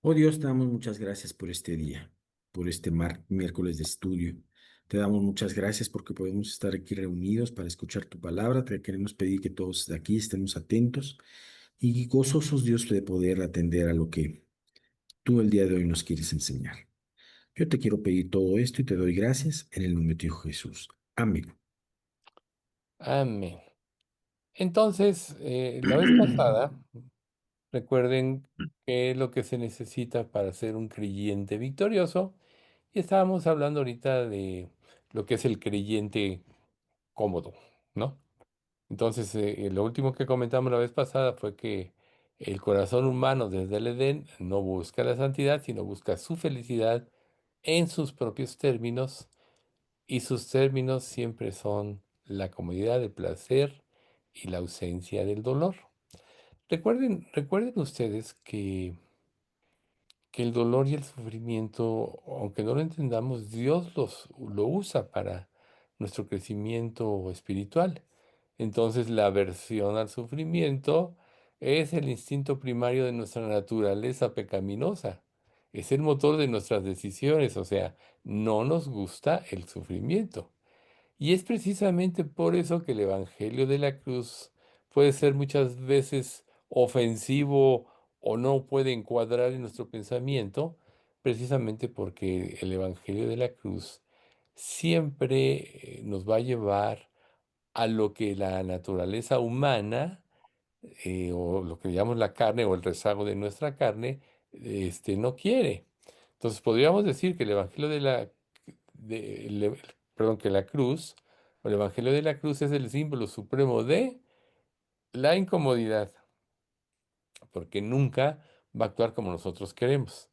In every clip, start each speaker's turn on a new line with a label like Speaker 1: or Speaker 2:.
Speaker 1: Oh Dios, te damos muchas gracias por este día, por este miércoles de estudio. Te damos muchas gracias porque podemos estar aquí reunidos para escuchar tu palabra. Te queremos pedir que todos de aquí estemos atentos y gozosos, Dios, de poder atender a lo que tú el día de hoy nos quieres enseñar. Yo te quiero pedir todo esto y te doy gracias en el nombre de tu Hijo Jesús. Amén.
Speaker 2: Amén. Entonces, la vez pasada, recuerden qué es lo que se necesita para ser un creyente victorioso. Y estábamos hablando ahorita de lo que es el creyente cómodo, ¿no? Entonces, lo último que comentamos la vez pasada fue que el corazón humano desde el Edén no busca la santidad, sino busca su felicidad en sus propios términos, y sus términos siempre son la comodidad, el placer y la ausencia del dolor. Recuerden ustedes que el dolor y el sufrimiento, aunque no lo entendamos, Dios lo usa para nuestro crecimiento espiritual. Entonces, la aversión al sufrimiento es el instinto primario de nuestra naturaleza pecaminosa. Es el motor de nuestras decisiones, o sea, no nos gusta el sufrimiento. Y es precisamente por eso que el Evangelio de la cruz puede ser muchas veces ofensivo o no puede encuadrar en nuestro pensamiento, precisamente porque el Evangelio de la cruz siempre nos va a llevar a lo que la naturaleza humana, o lo que llamamos la carne o el rezago de nuestra carne, no quiere. Entonces podríamos decir que el Evangelio perdón, que la cruz, o el Evangelio de la cruz es el símbolo supremo de la incomodidad, porque nunca va a actuar como nosotros queremos.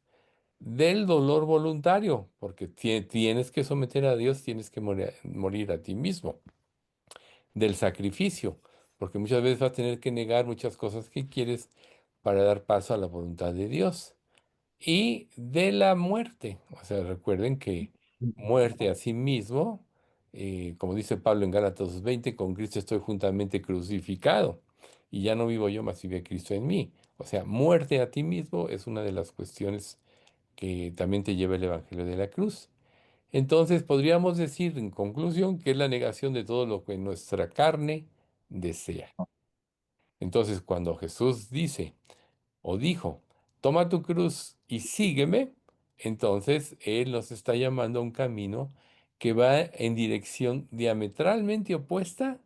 Speaker 2: Del dolor voluntario, porque tienes que someter a Dios, tienes que morir a ti mismo. Del sacrificio, porque muchas veces vas a tener que negar muchas cosas que quieres para dar paso a la voluntad de Dios. Y de la muerte, o sea, recuerden que muerte a sí mismo, como dice Pablo en Gálatas 2:20, con Cristo estoy juntamente crucificado, y ya no vivo yo, mas vive Cristo en mí. O sea, muerte a ti mismo es una de las cuestiones que también te lleva el Evangelio de la cruz. Entonces podríamos decir en conclusión que es la negación de todo lo que nuestra carne desea. Entonces cuando Jesús dice o dijo, toma tu cruz y sígueme, entonces Él nos está llamando a un camino que va en dirección diametralmente opuesta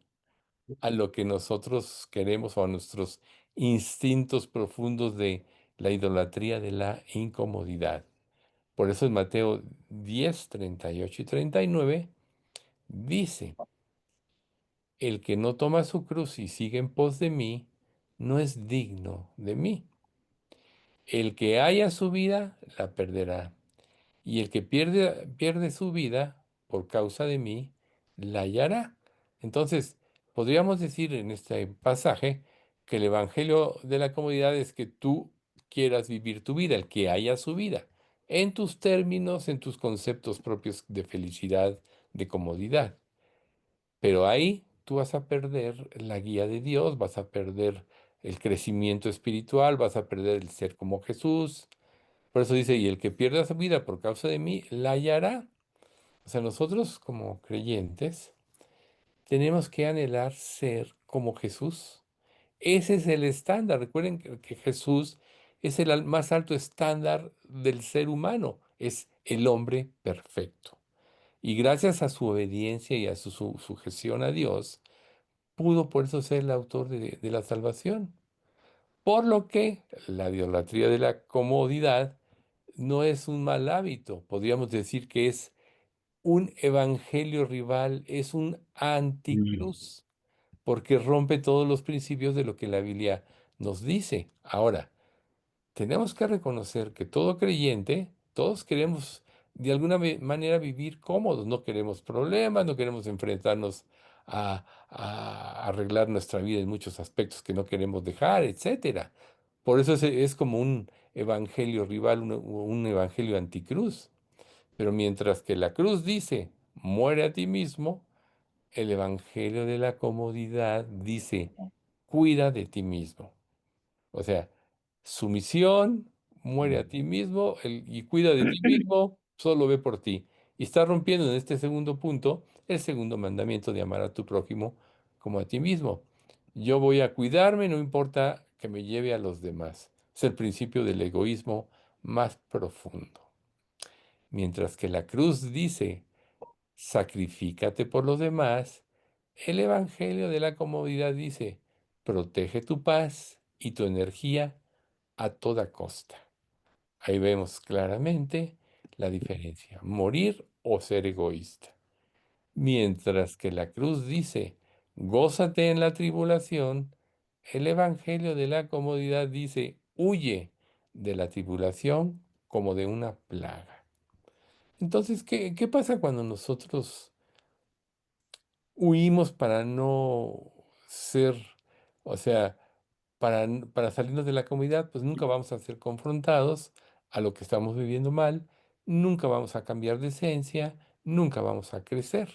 Speaker 2: a lo que nosotros queremos o a nuestros instintos profundos de la idolatría de la incomodidad. Por eso en Mateo 10:38 y 39 dice, el que no toma su cruz y sigue en pos de mí, no es digno de mí. El que haya su vida, la perderá. Y el que pierde su vida por causa de mí, la hallará. Entonces, podríamos decir en este pasaje que el evangelio de la comodidad es que tú quieras vivir tu vida, el que haya su vida, en tus términos, en tus conceptos propios de felicidad, de comodidad. Pero ahí tú vas a perder la guía de Dios, vas a perder el crecimiento espiritual, vas a perder el ser como Jesús. Por eso dice, y el que pierda su vida por causa de mí, la hallará. O sea, nosotros como creyentes tenemos que anhelar ser como Jesús. Ese es el estándar. Recuerden que Jesús es el más alto estándar del ser humano. Es el hombre perfecto. Y gracias a su obediencia y a su sujeción a Dios, pudo por eso ser el autor de la salvación. Por lo que la idolatría de la comodidad no es un mal hábito, podríamos decir que es un evangelio rival, es un
Speaker 1: Mm.
Speaker 2: anticruz, porque rompe todos los principios de lo que la Biblia nos dice. Ahora, tenemos que reconocer que todo creyente, todos queremos de alguna manera vivir cómodos, no queremos problemas, no queremos enfrentarnos a arreglar nuestra vida en muchos aspectos que no queremos dejar, etcétera. Por eso es como un evangelio rival, un evangelio anticruz. Pero mientras que la cruz dice, muere a ti mismo, el evangelio de la comodidad dice, cuida de ti mismo. O sea, sumisión, muere a ti mismo y cuida de ti mismo, solo ve por ti. Y está rompiendo en este segundo punto el segundo mandamiento de amar a tu prójimo como a ti mismo. Yo voy a cuidarme, no importa que me lleve a los demás. Es el principio del egoísmo más profundo. Mientras que la cruz dice, sacrifícate por los demás, el Evangelio de la comodidad dice, protege tu paz y tu energía a toda costa. Ahí vemos claramente la diferencia, morir o ser egoísta. Mientras que la cruz dice, gózate en la tribulación, el Evangelio de la comodidad dice, huye de la tribulación como de una plaga. Entonces, ¿qué pasa cuando nosotros huimos para no ser, o sea, para salirnos de la comunidad? Pues nunca vamos a ser confrontados a lo que estamos viviendo mal, nunca vamos a cambiar de esencia, nunca vamos a crecer.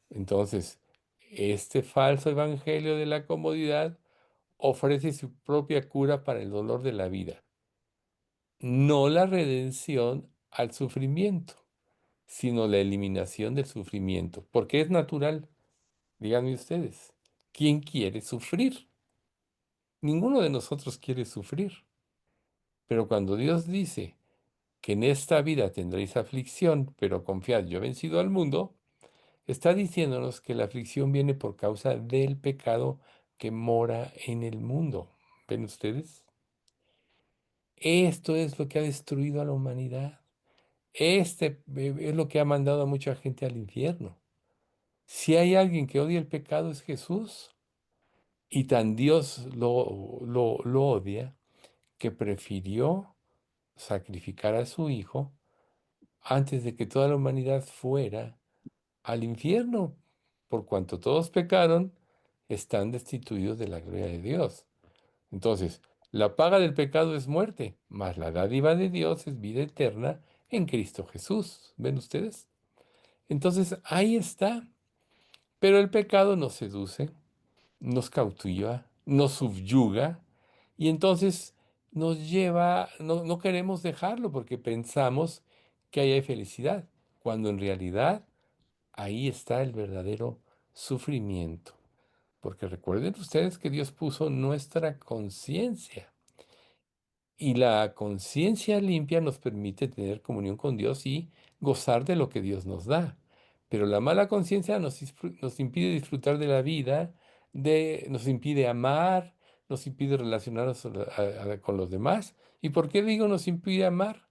Speaker 2: Entonces, este falso evangelio de la comodidad ofrece su propia cura para el dolor de la vida, no la redención al sufrimiento, sino la eliminación del sufrimiento, porque es natural. Díganme ustedes, ¿quién quiere sufrir? Ninguno de nosotros quiere sufrir, pero cuando Dios dice que en esta vida tendréis aflicción, pero confiad, yo he vencido al mundo, está diciéndonos que la aflicción viene por causa del pecado que mora en el mundo. ¿Ven ustedes? Esto es lo que ha destruido a la humanidad. Es lo que ha mandado a mucha gente al infierno. Si hay alguien que odia el pecado es Jesús. Y tan Dios lo odia que prefirió sacrificar a su Hijo antes de que toda la humanidad fuera al infierno. Por cuanto todos pecaron, están destituidos de la gloria de Dios. Entonces, la paga del pecado es muerte, mas la dádiva de Dios es vida eterna en Cristo Jesús. ¿Ven ustedes? Entonces, ahí está. Pero el pecado nos seduce, nos cautiva, nos subyuga y entonces nos lleva, no queremos dejarlo porque pensamos que ahí hay felicidad, cuando en realidad ahí está el verdadero sufrimiento. Porque recuerden ustedes que Dios puso nuestra conciencia y la conciencia limpia nos permite tener comunión con Dios y gozar de lo que Dios nos da. Pero la mala conciencia nos impide disfrutar de la vida, nos impide amar, nos impide relacionarnos con los demás. ¿Y por qué digo nos impide amar?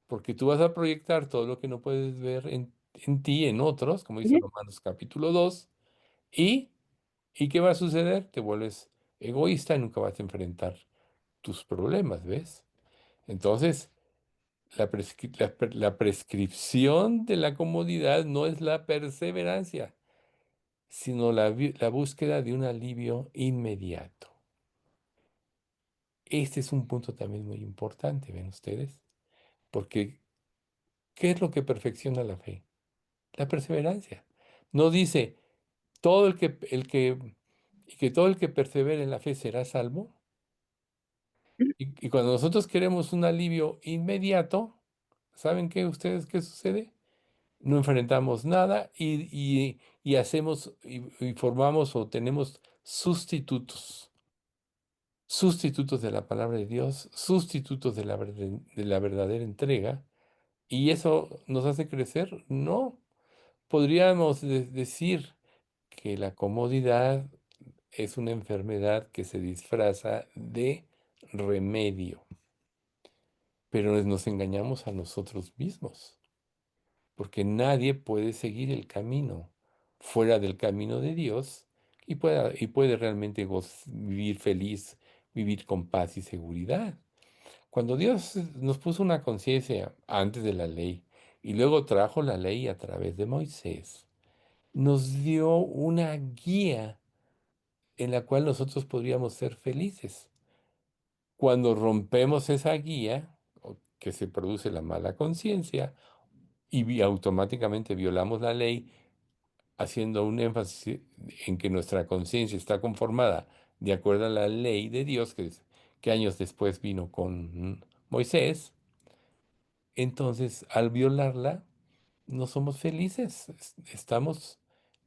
Speaker 2: Porque tú vas a proyectar todo lo que no puedes ver en ti, en otros, como dice Romanos capítulo 2, y, ¿y qué va a suceder? Te vuelves egoísta y nunca vas a enfrentar tus problemas, ¿ves? Entonces, la prescripción de la comodidad no es la perseverancia, sino la búsqueda de un alivio inmediato. Este es un punto también muy importante, ¿ven ustedes? Porque, ¿qué es lo que perfecciona la fe? La perseverancia. No dice, y que todo el que persevere en la fe será salvo. Y cuando nosotros queremos un alivio inmediato, ¿saben qué ustedes qué sucede? No enfrentamos nada y hacemos y formamos o tenemos sustitutos, sustitutos de la palabra de Dios, sustitutos de la verdadera entrega, y eso nos hace crecer. No, podríamos decir que la comodidad es una enfermedad que se disfraza de remedio, pero nos engañamos a nosotros mismos, porque nadie puede seguir el camino fuera del camino de Dios y puede realmente vivir feliz, vivir con paz y seguridad. Cuando Dios nos puso una conciencia antes de la ley y luego trajo la ley a través de Moisés, nos dio una guía en la cual nosotros podríamos ser felices. Cuando rompemos esa guía, que se produce la mala conciencia, y automáticamente violamos la ley, haciendo un énfasis en que nuestra conciencia está conformada de acuerdo a la ley de Dios, que años después vino con Moisés, entonces al violarla no somos felices,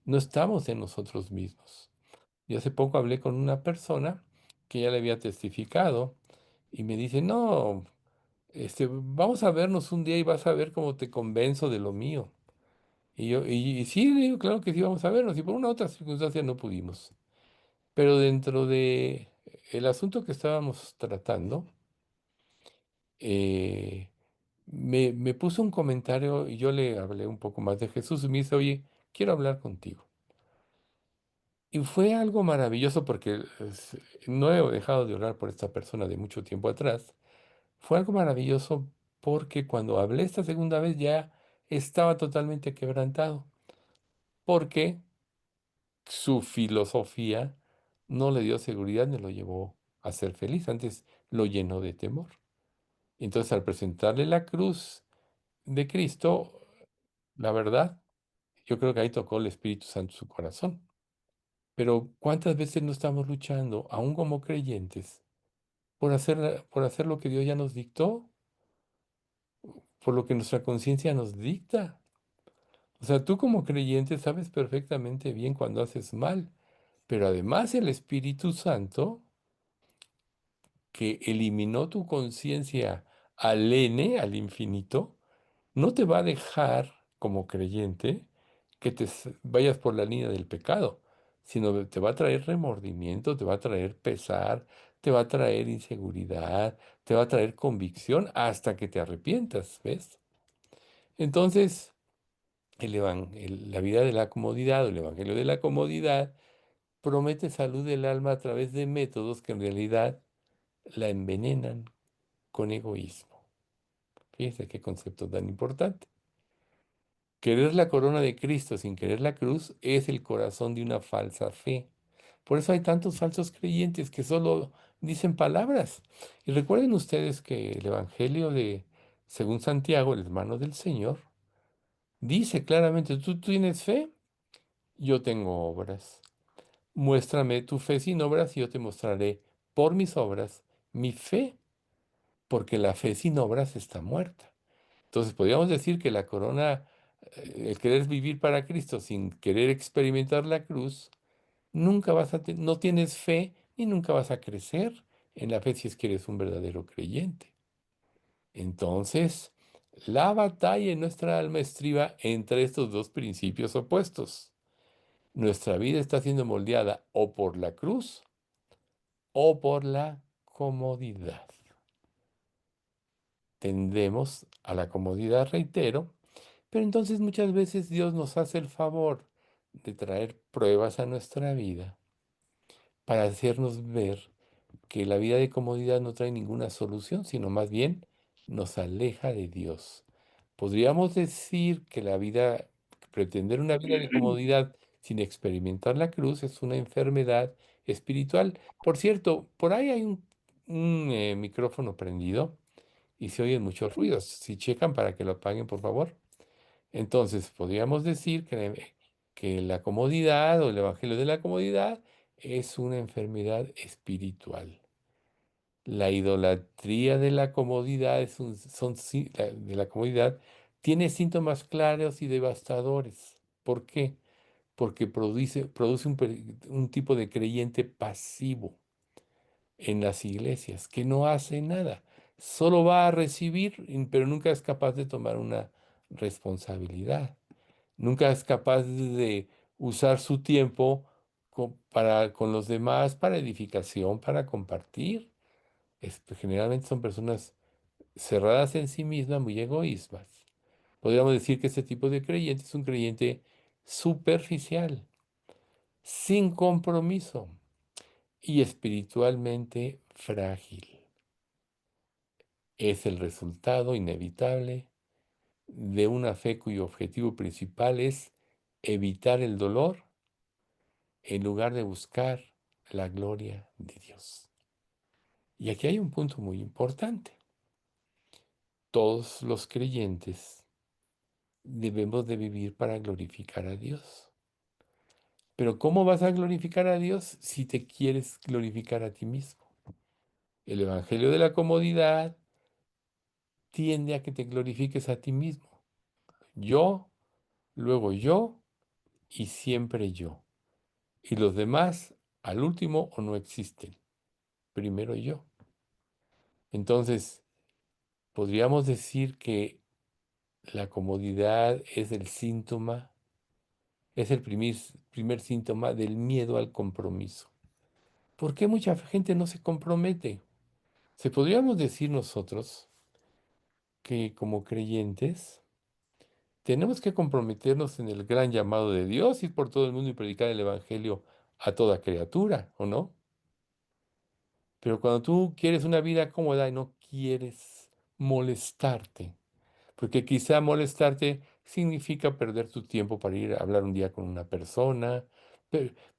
Speaker 2: no estamos en nosotros mismos. Y hace poco hablé con una persona que ya le había testificado y me dice, no, vamos a vernos un día y vas a ver cómo te convenzo de lo mío. Y sí, le digo, claro que sí, vamos a vernos. Y por una u otra circunstancia no pudimos. Pero dentro de el asunto que estábamos tratando, eh, me puso un comentario y yo le hablé un poco más de Jesús y me dice, oye, quiero hablar contigo. Y fue algo maravilloso porque no he dejado de orar por esta persona de mucho tiempo atrás. Fue algo maravilloso porque cuando hablé esta segunda vez ya estaba totalmente quebrantado, porque su filosofía no le dio seguridad ni lo llevó a ser feliz, antes lo llenó de temor. Entonces, al presentarle la cruz de Cristo, la verdad, yo creo que ahí tocó el Espíritu Santo su corazón. Pero ¿cuántas veces no estamos luchando, aún como creyentes, por hacer lo que Dios ya nos dictó, por lo que nuestra conciencia nos dicta? O sea, tú como creyente sabes perfectamente bien cuando haces mal, pero además el Espíritu Santo, que eliminó tu conciencia al N, al infinito, no te va a dejar como creyente que vayas por la línea del pecado, sino te va a traer remordimiento, te va a traer pesar, te va a traer inseguridad, te va a traer convicción hasta que te arrepientas, ¿ves? Entonces, la vida de la comodidad o el evangelio de la comodidad promete salud del alma a través de métodos que en realidad la envenenan con egoísmo. Fíjense qué concepto tan importante. Querer la corona de Cristo sin querer la cruz es el corazón de una falsa fe. Por eso hay tantos falsos creyentes que solo dicen palabras. Y recuerden ustedes que el Evangelio de, según Santiago, el hermano del Señor, dice claramente, tú tienes fe, yo tengo obras. Muéstrame tu fe sin obras y yo te mostraré por mis obras mi fe, porque la fe sin obras está muerta. Entonces, podríamos decir que la corona, el querer vivir para Cristo sin querer experimentar la cruz, nunca no tienes fe y nunca vas a crecer en la fe si es que eres un verdadero creyente. Entonces, la batalla en nuestra alma estriba entre estos dos principios opuestos. Nuestra vida está siendo moldeada o por la cruz o por la comodidad. Tendemos a la comodidad, reitero. Pero entonces muchas veces Dios nos hace el favor de traer pruebas a nuestra vida para hacernos ver que la vida de comodidad no trae ninguna solución, sino más bien nos aleja de Dios. Podríamos decir que pretender una vida de comodidad sin experimentar la cruz es una enfermedad espiritual. Por cierto, por ahí hay un micrófono prendido y se oyen muchos ruidos. Si checan para que lo apaguen, por favor. Entonces, podríamos decir que la comodidad o el evangelio de la comodidad es una enfermedad espiritual. La idolatría de la comodidad de la comodidad tiene síntomas claros y devastadores. ¿Por qué? Porque produce un tipo de creyente pasivo en las iglesias que no hace nada. Solo va a recibir, pero nunca es capaz de tomar una responsabilidad. Nunca es capaz de usar su tiempo con los demás para edificación, para compartir. Generalmente son personas cerradas en sí mismas, muy egoístas. Podríamos decir que este tipo de creyente es un creyente superficial, sin compromiso y espiritualmente frágil. Es el resultado inevitable de una fe cuyo objetivo principal es evitar el dolor en lugar de buscar la gloria de Dios. Y aquí hay un punto muy importante. Todos los creyentes debemos de vivir para glorificar a Dios. Pero ¿cómo vas a glorificar a Dios si te quieres glorificar a ti mismo? El Evangelio de la comodidad tiende a que te glorifiques a ti mismo. Yo, luego yo y siempre yo. Y los demás, al último, o no existen. Primero yo. Entonces, podríamos decir que la comodidad es el síntoma, es el primer síntoma del miedo al compromiso. ¿Por qué mucha gente no se compromete? Se podríamos decir nosotros que como creyentes tenemos que comprometernos en el gran llamado de Dios, ir por todo el mundo y predicar el Evangelio a toda criatura, ¿o no? Pero cuando tú quieres una vida cómoda y no quieres molestarte, porque quizá molestarte significa perder tu tiempo para ir a hablar un día con una persona,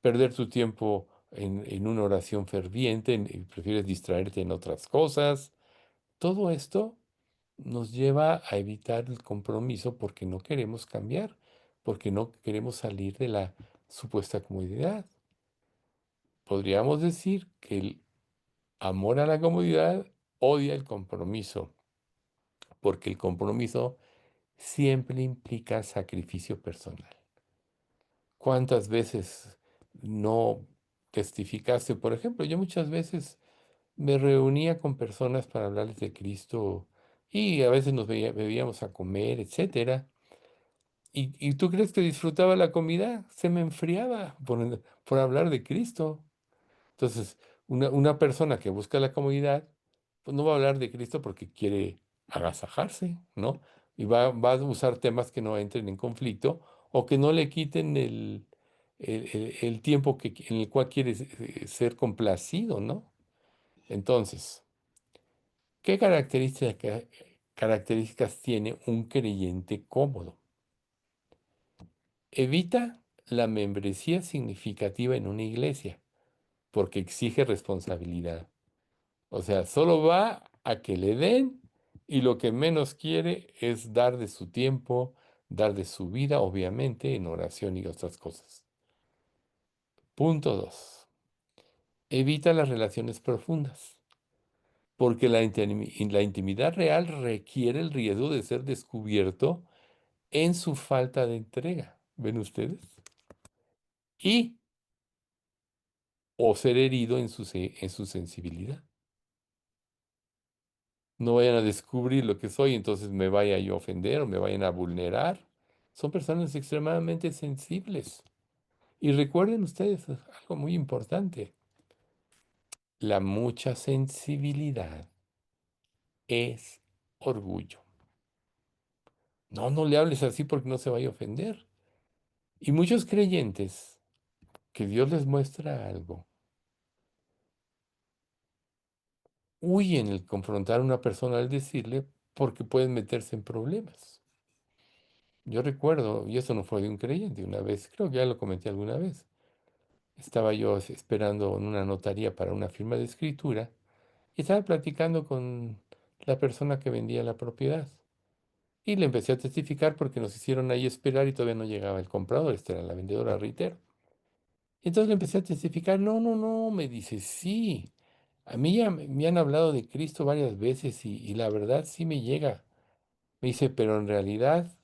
Speaker 2: perder tu tiempo en una oración ferviente, y prefieres distraerte en otras cosas. Todo esto nos lleva a evitar el compromiso porque no queremos cambiar, porque no queremos salir de la supuesta comodidad. Podríamos decir que el amor a la comodidad odia el compromiso, porque el compromiso siempre implica sacrificio personal. ¿Cuántas veces no testificaste? Por ejemplo, yo muchas veces me reunía con personas para hablarles de Cristo y a veces nos bebíamos a comer, etcétera. ¿Y tú crees que disfrutaba la comida? Se me enfriaba por hablar de Cristo. Entonces, una persona que busca la comodidad, pues no va a hablar de Cristo porque quiere agasajarse, ¿no? Y va a usar temas que no entren en conflicto o que no le quiten el tiempo en el cual quiere ser complacido, ¿no? Entonces, ¿qué características tiene un creyente cómodo? Evita la membresía significativa en una iglesia porque exige responsabilidad. O sea, solo va a que le den y lo que menos quiere es dar de su tiempo, dar de su vida, obviamente, en oración y otras cosas. Punto 2. Evita las relaciones profundas, porque la intimidad real requiere el riesgo de ser descubierto en su falta de entrega. ¿Ven ustedes? Y o ser herido en su sensibilidad. No vayan a descubrir lo que soy, entonces me vaya yo a ofender o me vayan a vulnerar. Son personas extremadamente sensibles. Y recuerden ustedes algo muy importante. La mucha sensibilidad es orgullo. No, no le hables así porque no se vaya a ofender. Y muchos creyentes que Dios les muestra algo, huyen el confrontar a una persona al decirle porque pueden meterse en problemas. Yo recuerdo, y eso no fue de un creyente, una vez, creo que ya lo comenté alguna vez, estaba yo esperando en una notaría para una firma de escritura y estaba platicando con la persona que vendía la propiedad. Y le empecé a testificar porque nos hicieron ahí esperar y todavía no llegaba el comprador, esta era la vendedora reitero. Entonces le empecé a testificar, no, no, no, me dice, sí, a mí ya me han hablado de Cristo varias veces y la verdad sí me llega. Me dice, pero en realidad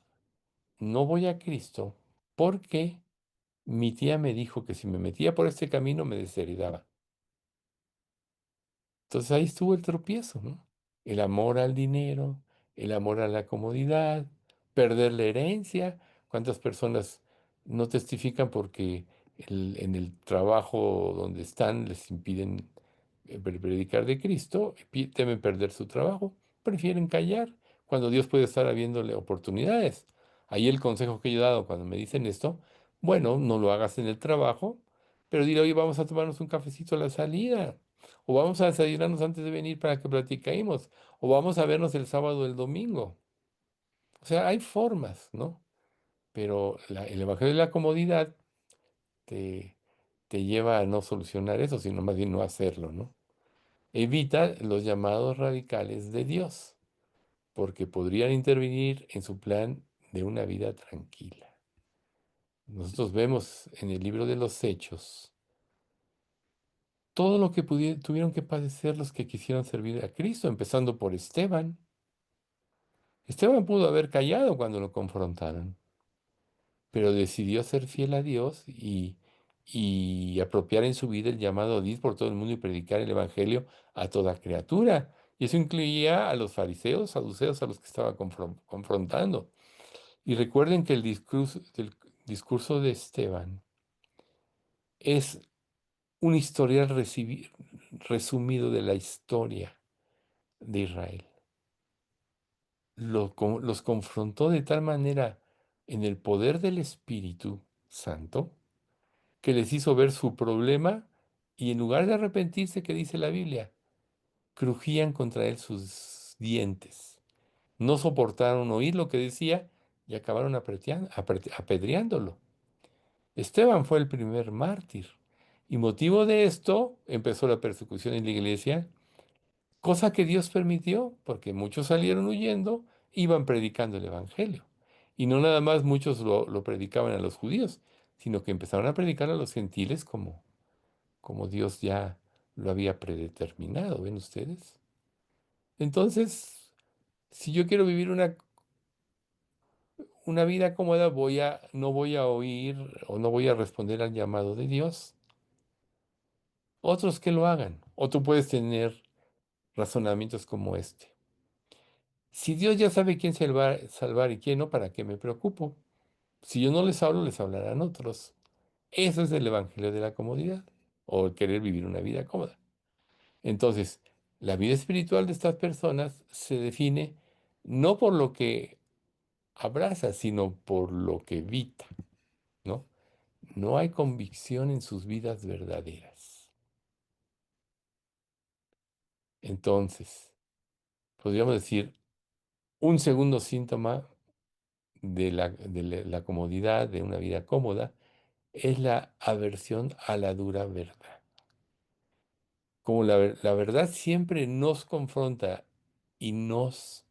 Speaker 2: no voy a Cristo porque mi tía me dijo que si me metía por este camino me desheredaba. Entonces ahí estuvo el tropiezo, ¿no? El amor al dinero, el amor a la comodidad, perder la herencia. ¿Cuántas personas no testifican porque en el trabajo donde están les impiden predicar de Cristo, temen perder su trabajo, prefieren callar cuando Dios puede estar habiéndole oportunidades? Ahí el consejo que yo he dado cuando me dicen esto, bueno, no lo hagas en el trabajo, pero dile, oye, vamos a tomarnos un cafecito a la salida. O vamos a desayunarnos antes de venir para que platiquemos. O vamos a vernos el sábado o el domingo. O sea, hay formas, ¿no? Pero el evangelio de la comodidad te, te lleva a no solucionar eso, sino más bien no hacerlo, ¿no? Evita los llamados radicales de Dios, porque podrían intervenir en su plan de una vida tranquila. Nosotros vemos en el libro de los Hechos todo lo que tuvieron que padecer los que quisieron servir a Cristo, empezando por Esteban. Esteban pudo haber callado cuando lo confrontaron, pero decidió ser fiel a Dios y apropiar en su vida el llamado de ir por todo el mundo y predicar el Evangelio a toda criatura. Y eso incluía a los fariseos, saduceos, a los que estaba confrontando. Y recuerden que el discurso de Esteban es un historial resumido de la historia de Israel. Los confrontó de tal manera en el poder del Espíritu Santo que les hizo ver su problema y en lugar de arrepentirse, que dice la Biblia, crujían contra él sus dientes. No soportaron oír lo que decía y acabaron apedreándolo. Esteban fue el primer mártir y motivo de esto empezó la persecución en la iglesia, cosa que Dios permitió porque muchos salieron huyendo, iban predicando el Evangelio. Y no nada más muchos lo predicaban a los judíos, sino que empezaron a predicar a los gentiles como Dios ya lo había predeterminado, ¿ven ustedes? Entonces, si yo quiero vivir una vida cómoda, no voy a oír o no voy a responder al llamado de Dios. Otros que lo hagan. O tú puedes tener razonamientos como este. Si Dios ya sabe quién salvar y quién no, ¿para qué me preocupo? Si yo no les hablo, les hablarán otros. Eso es el evangelio de la comodidad o el querer vivir una vida cómoda. Entonces, la vida espiritual de estas personas se define no por lo que abraza, sino por lo que evita, ¿no? No hay convicción en sus vidas verdaderas. Entonces, podríamos decir, un segundo síntoma de la comodidad, de una vida cómoda, es la aversión a la dura verdad. Como la verdad siempre nos confronta y nos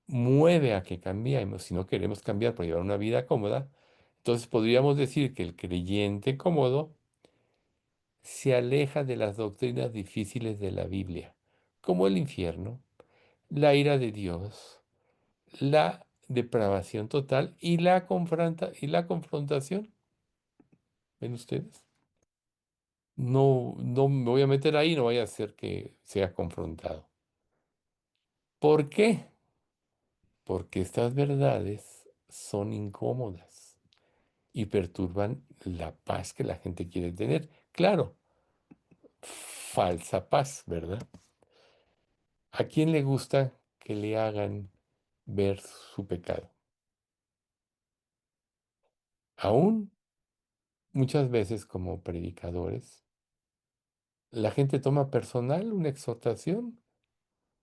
Speaker 2: mueve a que cambiemos, si no queremos cambiar para llevar una vida cómoda, entonces podríamos decir que el creyente cómodo se aleja de las doctrinas difíciles de la Biblia, como el infierno, la ira de Dios, la depravación total y la confrontación. ¿Ven ustedes? No, no me voy a meter ahí, no vaya a ser que sea confrontado. ¿Por qué? Porque estas verdades son incómodas y perturban la paz que la gente quiere tener. Claro, falsa paz, ¿verdad? ¿A quién le gusta que le hagan ver su pecado? Aún muchas veces como predicadores, la gente toma personal una exhortación.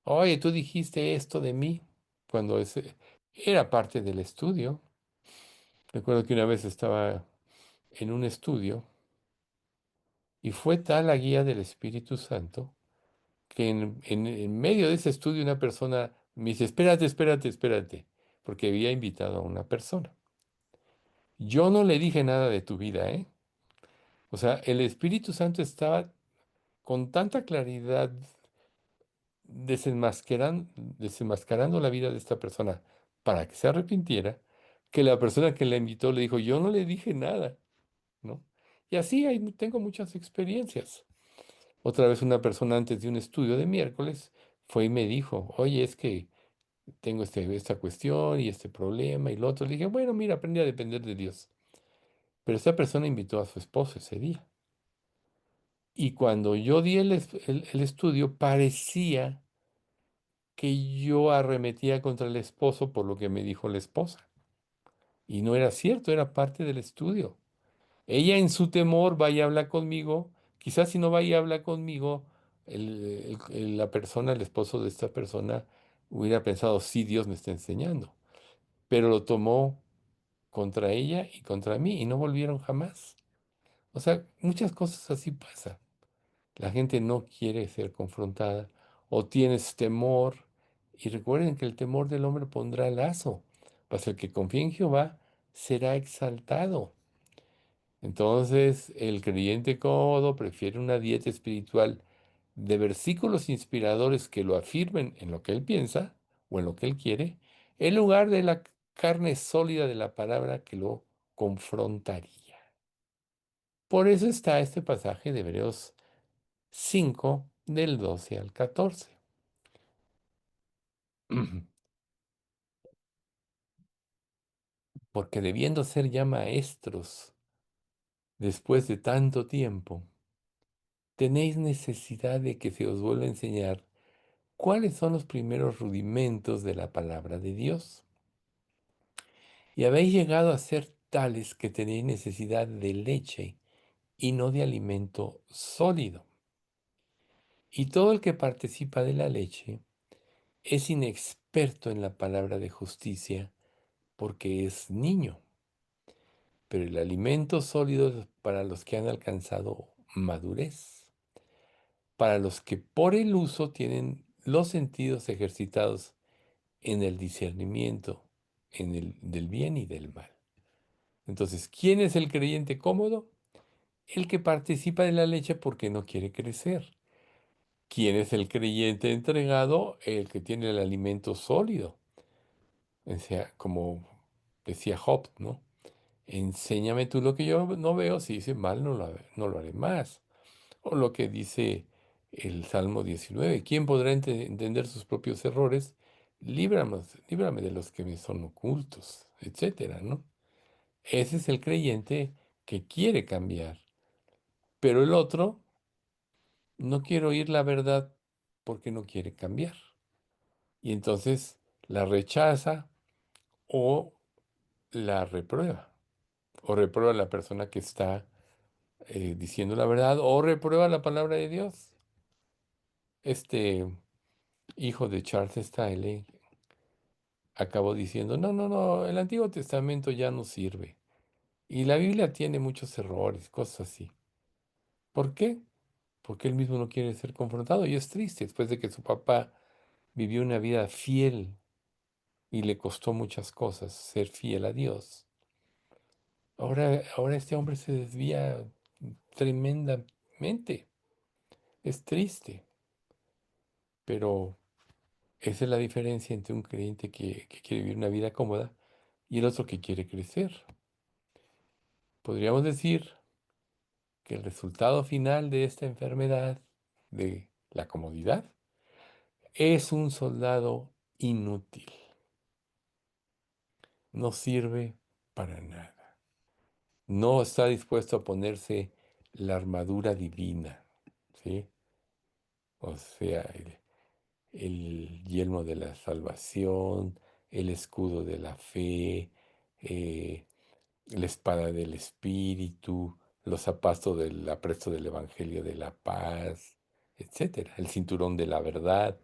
Speaker 2: Oye, tú dijiste esto de mí cuando era parte del estudio. Recuerdo que una vez estaba en un estudio y fue tal la guía del Espíritu Santo que en medio de ese estudio una persona me dice, espérate, espérate, espérate, porque había invitado a una persona. Yo no le dije nada de tu vida, ¿eh? O sea, el Espíritu Santo estaba con tanta claridad desenmascarando la vida de esta persona para que se arrepintiera, que la persona que la invitó le dijo, yo no le dije nada, ¿no? Y así tengo muchas experiencias. Otra vez una persona antes de un estudio de miércoles fue y me dijo, oye, es que tengo esta cuestión y este problema y lo otro. Le dije, bueno, mira, aprendí a depender de Dios. Pero esta persona invitó a su esposo ese día. Y cuando yo di el estudio, parecía que yo arremetía contra el esposo por lo que me dijo la esposa. Y no era cierto, era parte del estudio. Ella en su temor vaya a hablar conmigo, quizás si no vaya a hablar conmigo, la persona, el esposo de esta persona, hubiera pensado, sí, Dios me está enseñando. Pero lo tomó contra ella y contra mí y no volvieron jamás. O sea, muchas cosas así pasan. La gente no quiere ser confrontada o tienes temor. Y recuerden que el temor del hombre pondrá lazo, mas el que confía en Jehová será exaltado. Entonces, el creyente cómodo prefiere una dieta espiritual de versículos inspiradores que lo afirmen en lo que él piensa, o en lo que él quiere, en lugar de la carne sólida de la palabra que lo confrontaría. Por eso está este pasaje de Hebreos 5, del 12 al 14. Porque debiendo ser ya maestros después de tanto tiempo, tenéis necesidad de que se os vuelva a enseñar cuáles son los primeros rudimentos de la palabra de Dios. Y habéis llegado a ser tales que tenéis necesidad de leche y no de alimento sólido. Y todo el que participa de la leche es inexperto en la palabra de justicia porque es niño. Pero el alimento sólido es para los que han alcanzado madurez, para los que por el uso tienen los sentidos ejercitados en el discernimiento, en el del bien y del mal. Entonces, ¿quién es el creyente cómodo? El que participa de la leche porque no quiere crecer. ¿Quién es el creyente entregado? El que tiene el alimento sólido. O sea, como decía Job, ¿no? Enséñame tú lo que yo no veo, si hice mal no lo haré más. O lo que dice el Salmo 19, ¿quién podrá entender sus propios errores? Líbrame de los que me son ocultos, etcétera, ¿no? Ese es el creyente que quiere cambiar, pero el otro no quiere oír la verdad porque no quiere cambiar. Y entonces la rechaza o la reprueba. O reprueba a la persona que está diciendo la verdad o reprueba la palabra de Dios. Este hijo de Charles Stanley acabó diciendo, no, no, no, el Antiguo Testamento ya no sirve. Y la Biblia tiene muchos errores, cosas así. ¿Por qué? Porque él mismo no quiere ser confrontado y es triste después de que su papá vivió una vida fiel y le costó muchas cosas ser fiel a Dios. Ahora este hombre se desvía tremendamente. Es triste, pero esa es la diferencia entre un creyente que quiere vivir una vida cómoda y el otro que quiere crecer. Podríamos decir que el resultado final de esta enfermedad, de la comodidad, es un soldado inútil. No sirve para nada. No está dispuesto a ponerse la armadura divina, ¿sí? O sea, el yelmo de la salvación, el escudo de la fe, eh, la espada del Espíritu, los zapatos del apresto del Evangelio de la paz, etcétera, el cinturón de la verdad.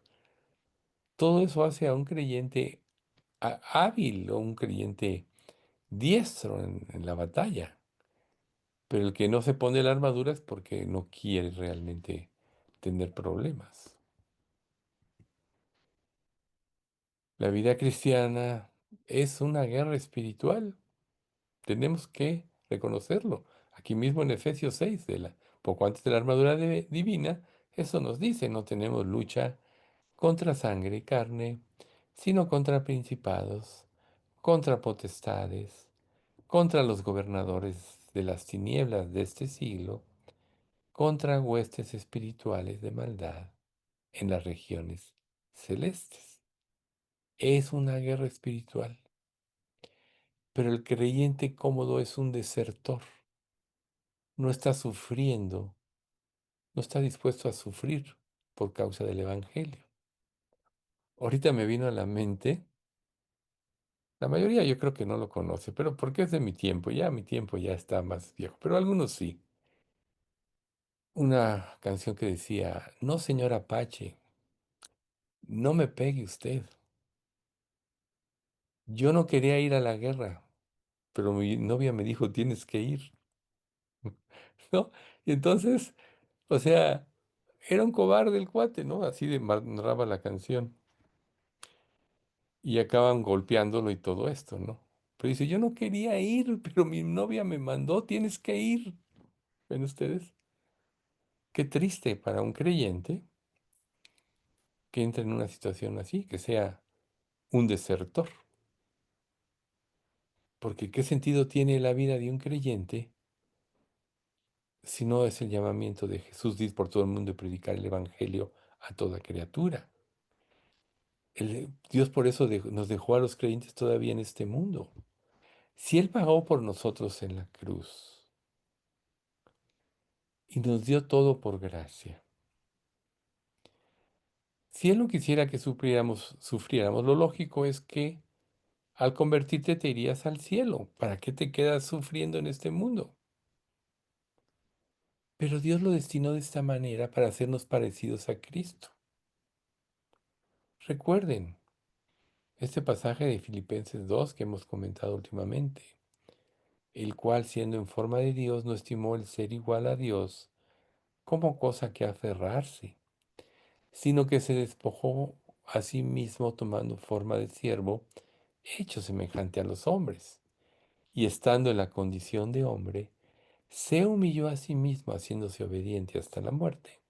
Speaker 2: Todo eso hace a un creyente hábil o un creyente diestro en la batalla. Pero el que no se pone la armadura es porque no quiere realmente tener problemas. La vida cristiana es una guerra espiritual. Tenemos que reconocerlo. Aquí mismo en Efesios 6, poco antes de la armadura divina, eso nos dice, no tenemos lucha contra sangre y carne, sino contra principados, contra potestades, contra los gobernadores de las tinieblas de este siglo, contra huestes espirituales de maldad en las regiones celestes. Es una guerra espiritual, pero el creyente cómodo es un desertor, no está sufriendo, no está dispuesto a sufrir por causa del Evangelio. Ahorita me vino a la mente, la mayoría yo creo que no lo conoce, pero porque es de mi tiempo, ya mi tiempo ya está más viejo, pero algunos sí. Una canción que decía, no señor Apache, no me pegue usted. Yo no quería ir a la guerra, pero mi novia me dijo, tienes que ir, ¿no? Y entonces, o sea, era un cobarde el cuate, ¿no? Así de narraba la canción. Y acaban golpeándolo y todo esto, ¿no? Pero dice, yo no quería ir, pero mi novia me mandó, tienes que ir. ¿Ven ustedes? Qué triste para un creyente que entre en una situación así, que sea un desertor. Porque ¿qué sentido tiene la vida de un creyente si no es el llamamiento de Jesús de ir por todo el mundo y predicar el Evangelio a toda criatura? Dios por eso nos dejó a los creyentes todavía en este mundo. Si Él pagó por nosotros en la cruz y nos dio todo por gracia, si Él no quisiera que sufriéramos, lo lógico es que al convertirte te irías al cielo. ¿Para qué te quedas sufriendo en este mundo? Pero Dios lo destinó de esta manera para hacernos parecidos a Cristo. Recuerden este pasaje de Filipenses 2 que hemos comentado últimamente, el cual siendo en forma de Dios no estimó el ser igual a Dios como cosa que aferrarse, sino que se despojó a sí mismo tomando forma de siervo, hecho semejante a los hombres, y estando en la condición de hombre, se humilló a sí mismo haciéndose obediente hasta la muerte,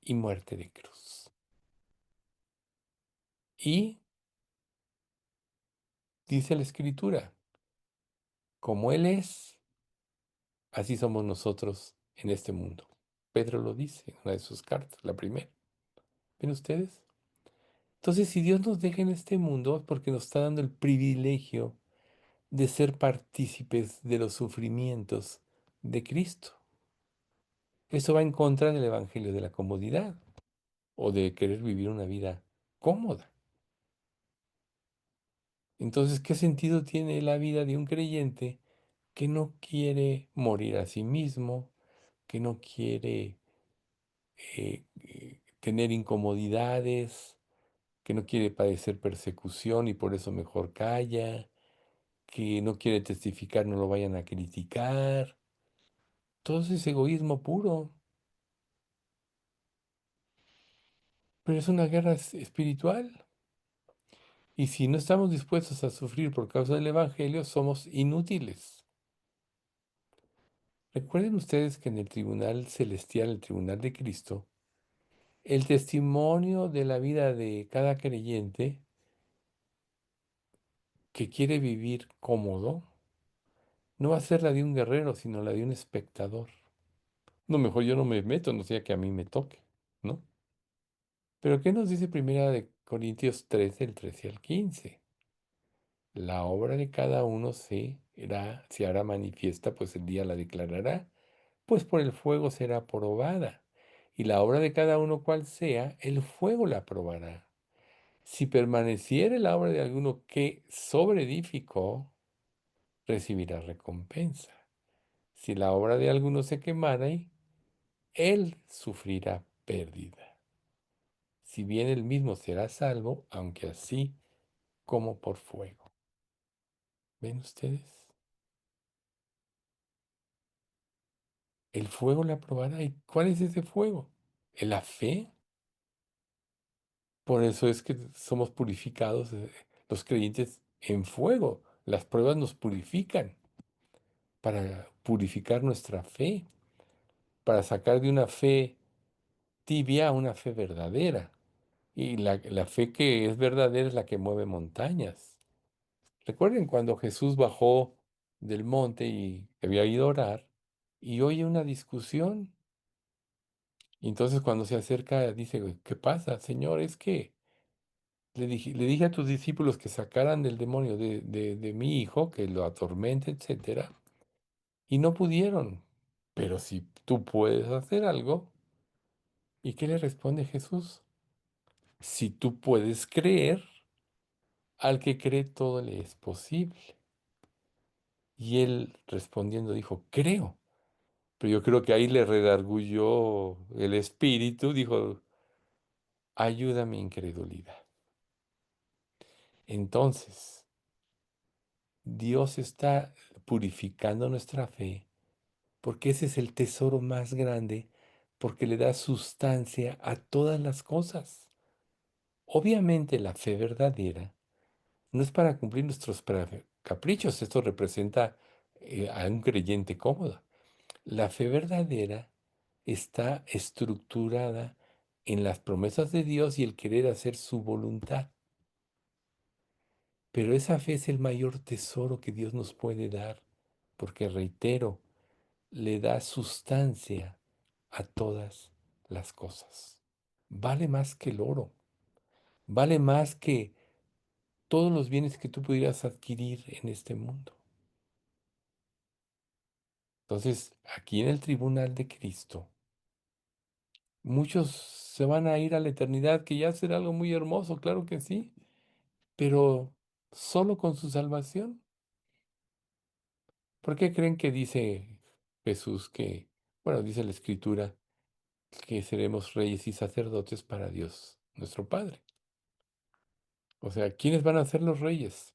Speaker 2: y muerte de cruz. Y dice la Escritura, como Él es, así somos nosotros en este mundo. Pedro lo dice en una de sus cartas, la primera. ¿Ven ustedes? Entonces, si Dios nos deja en este mundo, es porque nos está dando el privilegio de ser partícipes de los sufrimientos de Cristo. Eso va en contra del evangelio de la comodidad o de querer vivir una vida cómoda. Entonces, ¿qué sentido tiene la vida de un creyente que no quiere morir a sí mismo, que no quiere tener incomodidades, que no quiere padecer persecución y por eso mejor calla, que no quiere testificar, no lo vayan a criticar? Todo eso es egoísmo puro, pero es una guerra espiritual. Y si no estamos dispuestos a sufrir por causa del Evangelio, somos inútiles. Recuerden ustedes que en el tribunal celestial, el tribunal de Cristo, el testimonio de la vida de cada creyente que quiere vivir cómodo no va a ser la de un guerrero, sino la de un espectador. No, mejor yo no me meto, no sea que a mí me toque, ¿no? Pero ¿qué nos dice Primera de Corintios 13, el 13 al 15? La obra de cada uno se hará manifiesta, pues el día la declarará, pues por el fuego será probada. Y la obra de cada uno cual sea, el fuego la probará. Si permaneciere la obra de alguno que sobreedificó, recibirá recompensa. Si la obra de alguno se quemare, él sufrirá pérdida. Si bien él mismo será salvo, aunque así como por fuego. ¿Ven ustedes? El fuego la probará. ¿Y cuál es ese fuego? ¿La fe? Por eso es que somos purificados, los creyentes, en fuego. Las pruebas nos purifican para purificar nuestra fe, para sacar de una fe tibia a una fe verdadera. Y la fe que es verdadera es la que mueve montañas. Recuerden cuando Jesús bajó del monte y había ido a orar y oye una discusión. Y entonces cuando se acerca dice, ¿qué pasa, Señor? Es que le dije a tus discípulos que sacaran del demonio de mi hijo, que lo atormente, etcétera, y no pudieron. Pero si tú puedes hacer algo, ¿y qué le responde Jesús? Si tú puedes creer, al que cree todo le es posible. Y él respondiendo dijo, creo. Pero yo creo que ahí le redarguyó el espíritu, dijo, ayuda mi incredulidad. Entonces, Dios está purificando nuestra fe porque ese es el tesoro más grande, porque le da sustancia a todas las cosas. Obviamente la fe verdadera no es para cumplir nuestros caprichos, esto representa a un creyente cómodo. La fe verdadera está estructurada en las promesas de Dios y el querer hacer su voluntad. Pero esa fe es el mayor tesoro que Dios nos puede dar, porque reitero, le da sustancia a todas las cosas. Vale más que el oro, vale más que todos los bienes que tú pudieras adquirir en este mundo. Entonces, aquí en el tribunal de Cristo, muchos se van a ir a la eternidad, que ya será algo muy hermoso, claro que sí, pero solo con su salvación. ¿Por qué creen que dice Jesús que, bueno, dice la Escritura, que seremos reyes y sacerdotes para Dios, nuestro Padre? O sea, ¿quiénes van a ser los reyes?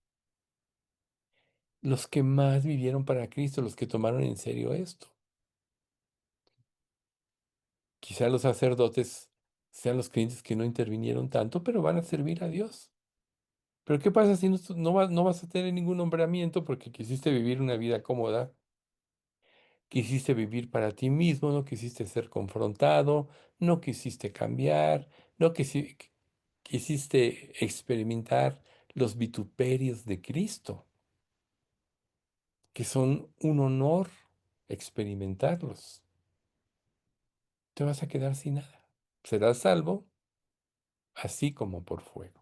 Speaker 2: Los que más vivieron para Cristo, los que tomaron en serio esto. Quizá los sacerdotes sean los creyentes que no intervinieron tanto, pero van a servir a Dios. Pero ¿qué pasa si no vas a tener ningún nombramiento porque quisiste vivir una vida cómoda, quisiste vivir para ti mismo, no quisiste ser confrontado, no quisiste cambiar, no quisiste experimentar los vituperios de Cristo, que son un honor experimentarlos? Te vas a quedar sin nada. Serás salvo así como por fuego.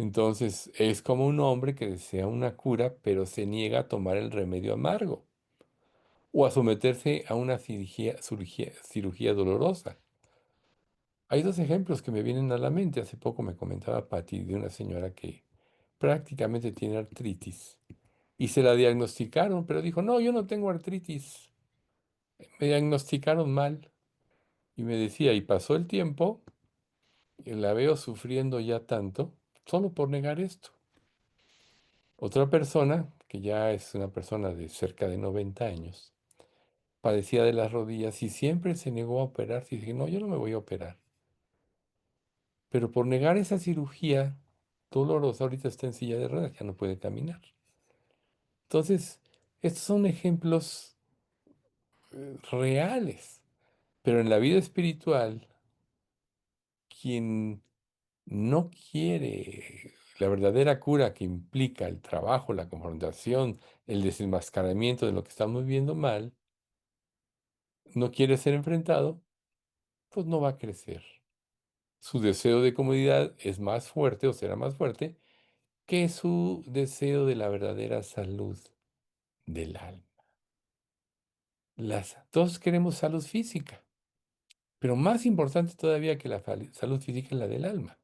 Speaker 2: Entonces es como un hombre que desea una cura, pero se niega a tomar el remedio amargo o a someterse a una cirugía dolorosa. Hay dos ejemplos que me vienen a la mente. Hace poco me comentaba Patty de una señora que prácticamente tiene artritis y se la diagnosticaron, pero dijo, no, yo no tengo artritis, me diagnosticaron mal. Y me decía, y pasó el tiempo y la veo sufriendo ya tanto solo por negar esto. Otra persona, que ya es una persona de cerca de 90 años, padecía de las rodillas y siempre se negó a operarse y dije, no, yo no me voy a operar. Pero por negar esa cirugía dolorosa, ahorita está en silla de ruedas, ya no puede caminar. Entonces, estos son ejemplos reales. Pero en la vida espiritual, quien no quiere la verdadera cura que implica el trabajo, la confrontación, el desenmascaramiento de lo que estamos viendo mal, no quiere ser enfrentado, pues no va a crecer. Su deseo de comodidad es más fuerte o será más fuerte que su deseo de la verdadera salud del alma. Todos queremos salud física, pero más importante todavía que la salud física es la del alma.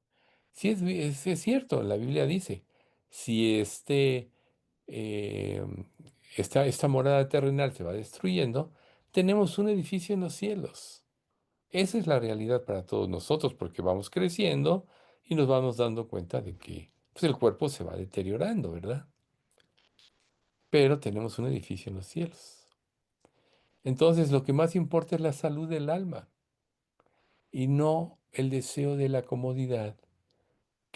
Speaker 2: Sí, es cierto, la Biblia dice, si eh, esta morada terrenal se va destruyendo, tenemos un edificio en los cielos. Esa es la realidad para todos nosotros, porque vamos creciendo y nos vamos dando cuenta de que pues, el cuerpo se va deteriorando, ¿verdad? Pero tenemos un edificio en los cielos. Entonces, lo que más importa es la salud del alma y no el deseo de la comodidad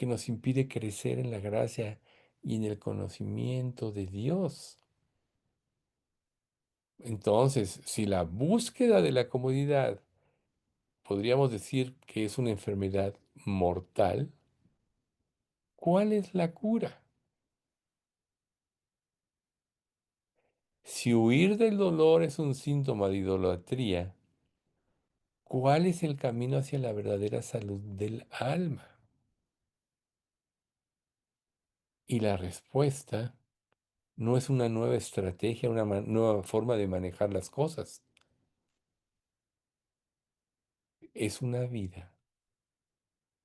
Speaker 2: que nos impide crecer en la gracia y en el conocimiento de Dios. Entonces, si la búsqueda de la comodidad podríamos decir que es una enfermedad mortal, ¿cuál es la cura? Si huir del dolor es un síntoma de idolatría, ¿cuál es el camino hacia la verdadera salud del alma? Y la respuesta no es una nueva estrategia, una nueva forma de manejar las cosas. Es una vida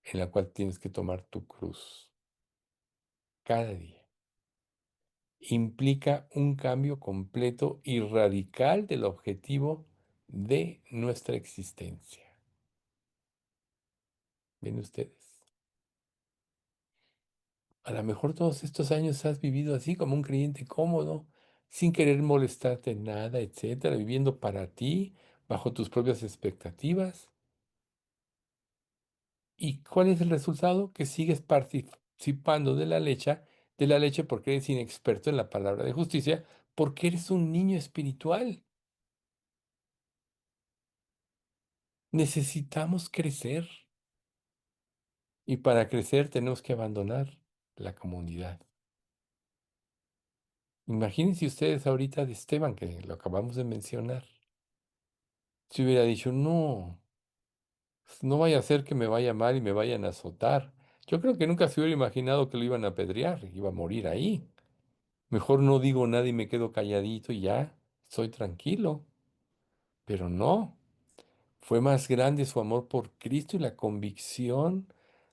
Speaker 2: en la cual tienes que tomar tu cruz cada día. Implica un cambio completo y radical del objetivo de nuestra existencia. ¿Ven ustedes? A lo mejor todos estos años has vivido así como un creyente cómodo, sin querer molestarte en nada, etcétera, viviendo para ti, bajo tus propias expectativas. ¿Y cuál es el resultado? Que sigues participando de la leche porque eres inexperto en la palabra de justicia, porque eres un niño espiritual. Necesitamos crecer. Y para crecer tenemos que abandonar la comunidad. Imagínense ustedes ahorita de Esteban, que lo acabamos de mencionar. Si hubiera dicho, no, no vaya a ser que me vaya mal y me vayan a azotar. Yo creo que nunca se hubiera imaginado que lo iban a apedrear, iba a morir ahí. Mejor no digo nada y me quedo calladito y ya, estoy tranquilo. Pero no, fue más grande su amor por Cristo y la convicción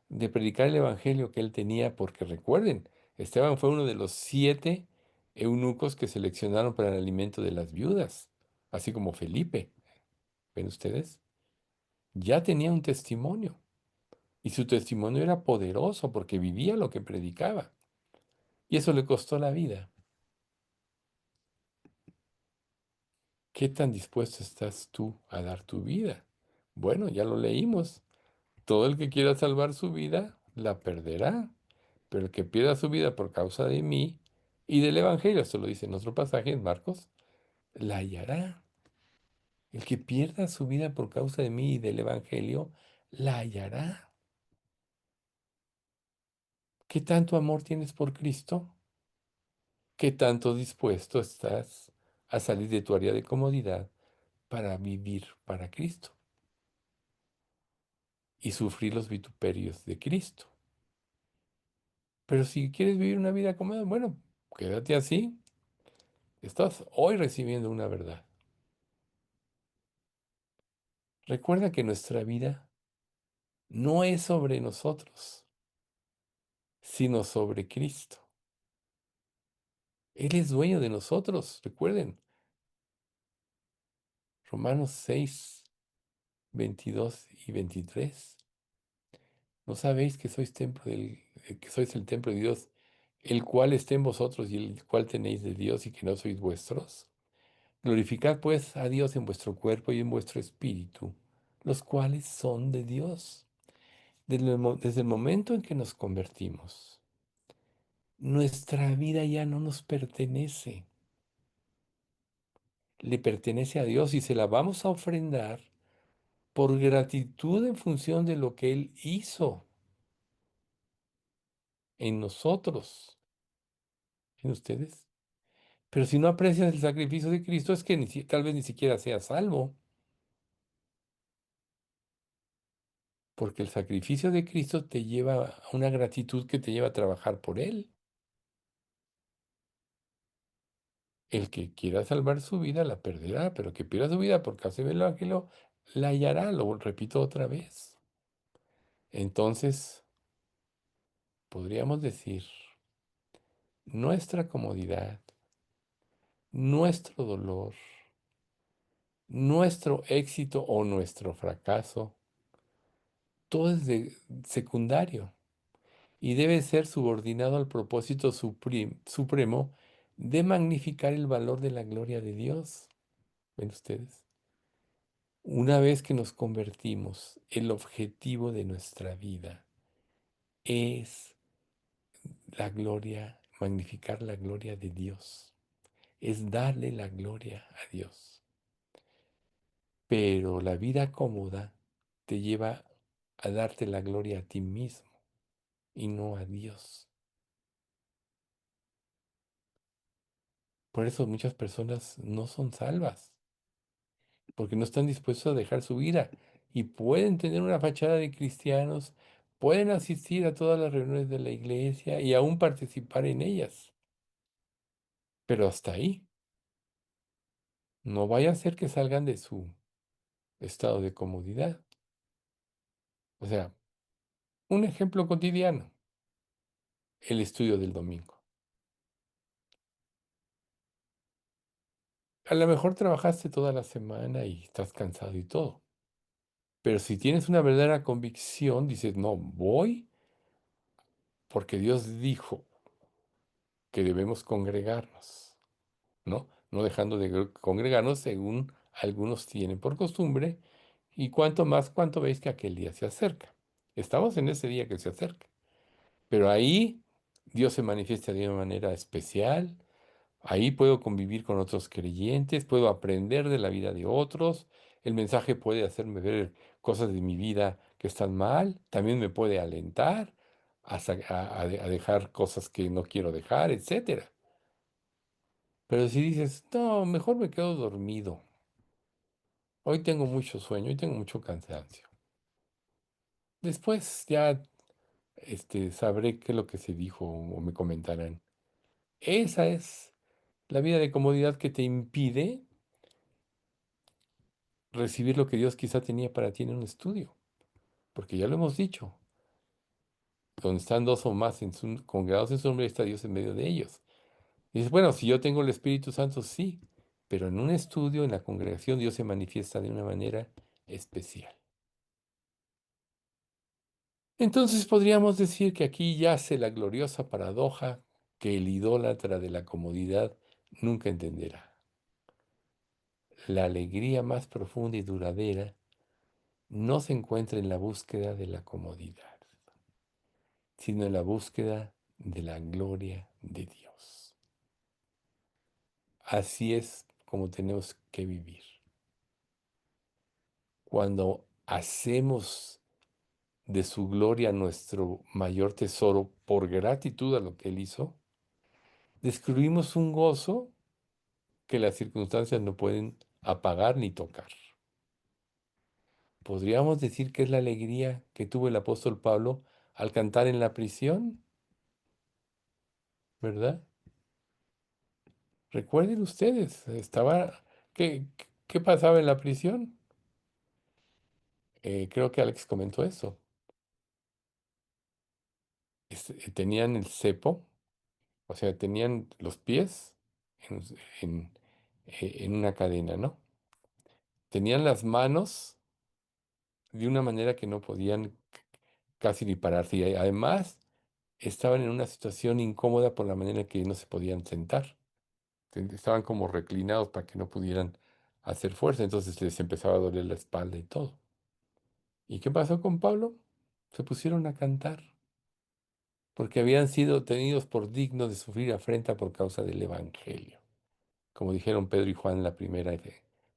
Speaker 2: de predicar el evangelio que él tenía, porque recuerden, Esteban fue uno de los 7 eunucos que seleccionaron para el alimento de las viudas, así como Felipe. ¿Ven ustedes? Ya tenía un testimonio y su testimonio era poderoso porque vivía lo que predicaba y eso le costó la vida. ¿Qué tan dispuesto estás tú a dar tu vida? Bueno, ya lo leímos. Todo el que quiera salvar su vida, la perderá. Pero el que pierda su vida por causa de mí y del Evangelio, esto lo dice en otro pasaje, en Marcos, la hallará. El que pierda su vida por causa de mí y del Evangelio, la hallará. ¿Qué tanto amor tienes por Cristo? ¿Qué tanto dispuesto estás a salir de tu área de comodidad para vivir para Cristo y sufrir los vituperios de Cristo? Pero si quieres vivir una vida cómoda, bueno, quédate así. Estás hoy recibiendo una verdad. Recuerda que nuestra vida no es sobre nosotros, sino sobre Cristo. Él es dueño de nosotros. Recuerden, Romanos 6, 22 y 23. ¿No sabéis que sois que sois el templo de Dios, el cual está en vosotros y el cual tenéis de Dios y que no sois vuestros? Glorificad pues a Dios en vuestro cuerpo y en vuestro espíritu, los cuales son de Dios. Desde el momento en que nos convertimos, nuestra vida ya no nos pertenece, le pertenece a Dios y se la vamos a ofrendar por gratitud en función de lo que Él hizo en nosotros, en ustedes. Pero si no aprecias el sacrificio de Cristo, es que tal vez ni siquiera seas salvo, porque el sacrificio de Cristo te lleva a una gratitud que te lleva a trabajar por Él. El que quiera salvar su vida la perderá, pero el que pierda su vida por causa del Evangelio la hallará, lo repito otra vez. Entonces, podríamos decir, nuestra comodidad, nuestro dolor, nuestro éxito o nuestro fracaso, todo es secundario y debe ser subordinado al propósito supremo de magnificar el valor de la gloria de Dios. ¿Ven ustedes? Una vez que nos convertimos, el objetivo de nuestra vida es la gloria, magnificar la gloria de Dios, es darle la gloria a Dios. Pero la vida cómoda te lleva a darte la gloria a ti mismo y no a Dios. Por eso muchas personas no son salvas, porque no están dispuestos a dejar su vida y pueden tener una fachada de cristianos, pueden asistir a todas las reuniones de la iglesia y aún participar en ellas, pero hasta ahí. No vaya a ser que salgan de su estado de comodidad. O sea, un ejemplo cotidiano, el estudio del domingo. A lo mejor trabajaste toda la semana y estás cansado y todo, pero si tienes una verdadera convicción, dices, no, voy porque Dios dijo que debemos congregarnos, ¿no? No dejando de congregarnos según algunos tienen por costumbre, y cuanto más, cuanto veis que aquel día se acerca. Estamos en ese día que se acerca, pero ahí Dios se manifiesta de una manera especial. Ahí puedo convivir con otros creyentes, puedo aprender de la vida de otros. El mensaje puede hacerme ver cosas de mi vida que están mal, también me puede alentar a dejar cosas que no quiero dejar, etcétera. Pero si dices, no, mejor me quedo dormido. Hoy tengo mucho sueño, hoy tengo mucho cansancio. Después ya sabré qué es lo que se dijo o me comentarán. Esa es la vida de comodidad que te impide recibir lo que Dios quizá tenía para ti en un estudio. Porque ya lo hemos dicho, donde están dos o más congregados en su nombre, está Dios en medio de ellos. Y dices, bueno, si yo tengo el Espíritu Santo, sí, pero en un estudio, en la congregación, Dios se manifiesta de una manera especial. Entonces podríamos decir que aquí yace la gloriosa paradoja que el idólatra de la comodidad nunca entenderá. La alegría más profunda y duradera no se encuentra en la búsqueda de la comodidad, sino en la búsqueda de la gloria de Dios. Así es como tenemos que vivir. Cuando hacemos de su gloria nuestro mayor tesoro por gratitud a lo que Él hizo, descubrimos un gozo que las circunstancias no pueden apagar ni tocar. Podríamos decir que es la alegría que tuvo el apóstol Pablo al cantar en la prisión, ¿verdad? Recuerden ustedes, ¿qué pasaba en la prisión? Creo que Alex comentó eso. Tenían el cepo, o sea, tenían los pies en, en en una cadena, ¿no? Tenían las manos de una manera que no podían casi ni pararse. Y además estaban en una situación incómoda por la manera en que no se podían sentar. Estaban como reclinados para que no pudieran hacer fuerza. Entonces les empezaba a doler la espalda y todo. ¿Y qué pasó con Pablo? Se pusieron a cantar porque habían sido tenidos por dignos de sufrir afrenta por causa del Evangelio. Como dijeron Pedro y Juan en la primera